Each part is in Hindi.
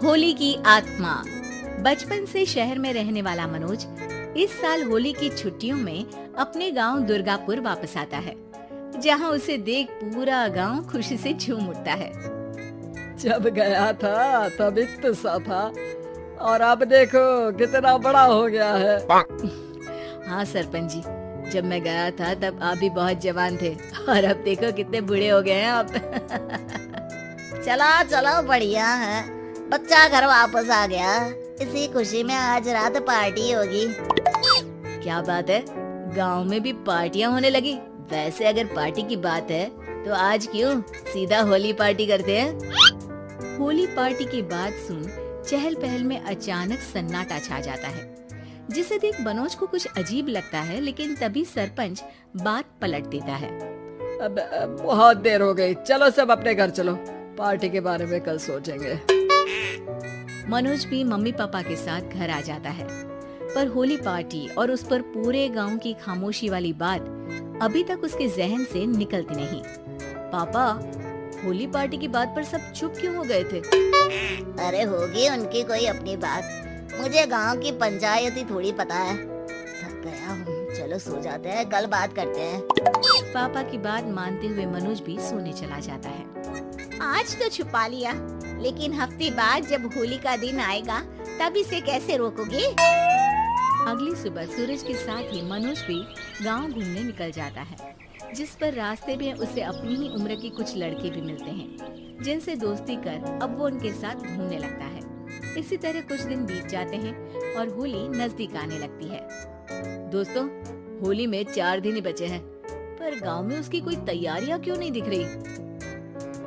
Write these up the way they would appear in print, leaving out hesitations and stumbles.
होली की आत्मा। बचपन से शहर में रहने वाला मनोज इस साल होली की छुट्टियों में अपने गांव दुर्गापुर वापस आता है, जहां उसे देख पूरा गांव खुशी से झूम उठता है। जब गया था तब इतना सा था और अब देखो कितना बड़ा हो गया है। हाँ सरपंच जी, जब मैं गया था तब आप भी बहुत जवान थे और अब देखो कितने बूढ़े हो गए हैं आप। चलो चलो बढ़िया है, बच्चा घर वापस आ गया। इसी खुशी में आज रात पार्टी होगी। क्या बात है, गांव में भी पार्टियां होने लगी। वैसे अगर पार्टी की बात है तो आज क्यों सीधा होली पार्टी करते हैं। होली पार्टी की बात सुन चहल पहल में अचानक सन्नाटा छा जाता है, जिसे देख मनोज को कुछ अजीब लगता है, लेकिन तभी सरपंच बात पलट देता है। अब बहुत देर हो गई, चलो सब अपने घर चलो, पार्टी के बारे में कल सोचेंगे। मनोज भी मम्मी पापा के साथ घर आ जाता है, पर होली पार्टी और उस पर पूरे गांव की खामोशी वाली बात अभी तक उसके जहन से निकलती नहीं। पापा, होली पार्टी की बात पर सब चुप क्यों हो गए थे? अरे होगी उनकी कोई अपनी बात, मुझे गांव की पंचायत ही थोड़ी पता है। थक गया हूँ, चलो सो जाते हैं, कल बात करते हैं। पापा की बात मानते हुए मनोज भी सोने चला जाता है। आज तो छुपा लिया, लेकिन हफ्ते बाद जब होली का दिन आएगा तब इसे कैसे रोकोगे? अगली सुबह सूरज के साथ ही मनोज भी गांव घूमने निकल जाता है, जिस पर रास्ते में उसे अपनी ही उम्र के कुछ लड़के भी मिलते हैं, जिनसे दोस्ती कर अब वो उनके साथ घूमने लगता है। इसी तरह कुछ दिन बीत जाते हैं और होली नजदीक आने लगती है। दोस्तों, होली में 4 दिन ही बचे हैं, पर गांव में उसकी कोई तैयारियां क्यों नहीं दिख रही?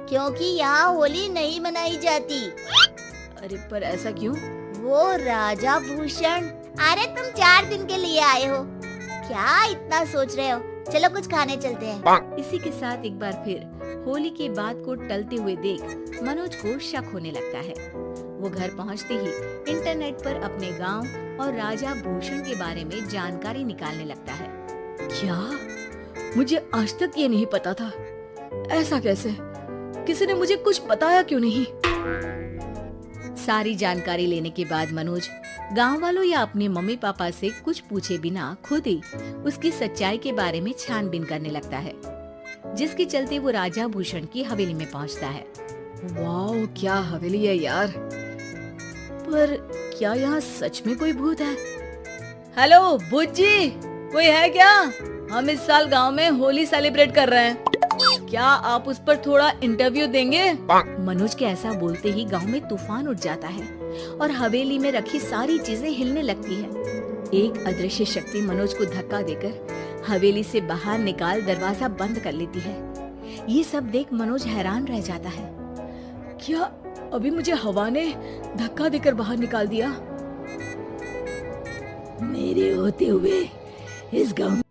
क्योंकि यहाँ होली नहीं मनाई जाती। अरे पर ऐसा क्यों? वो राजा भूषण, अरे तुम 4 दिन के लिए आए हो, क्या इतना सोच रहे हो? चलो कुछ खाने चलते हैं। इसी के साथ एक बार फिर होली की बात को टलते हुए देख मनोज को शक होने लगता है। वो घर पहुंचते ही इंटरनेट पर अपने गांव और राजा भूषण के बारे में जानकारी निकालने लगता है। क्या? मुझे आज तक ये नहीं पता था। ऐसा कैसे? किसी ने मुझे कुछ बताया क्यों नहीं? सारी जानकारी लेने के बाद मनोज गांव वालों या अपने मम्मी पापा से कुछ पूछे बिना खुद ही उसकी सच्चाई के बारे में छानबीन करने लगता है, जिसके चलते वो राजा भूषण की हवेली में पहुंचता है। वाह, क्या हवेली है यार! पर क्या यहाँ सच में कोई भूत है? हेलो भूत जी, कोई है क्या? हम इस साल गांव में होली सेलिब्रेट कर रहे हैं, क्या आप उस पर थोड़ा इंटरव्यू देंगे? मनोज के ऐसा बोलते ही गांव में तूफान उठ जाता है और हवेली में रखी सारी चीजें हिलने लगती है। एक अदृश्य शक्ति मनोज को धक्का देकर हवेली से बाहर निकाल दरवाजा बंद कर लेती है। ये सब देख मनोज हैरान रह जाता है। क्या अभी मुझे हवा ने धक्का देकर बाहर निकाल दिया? मेरे होते हुए इस गांव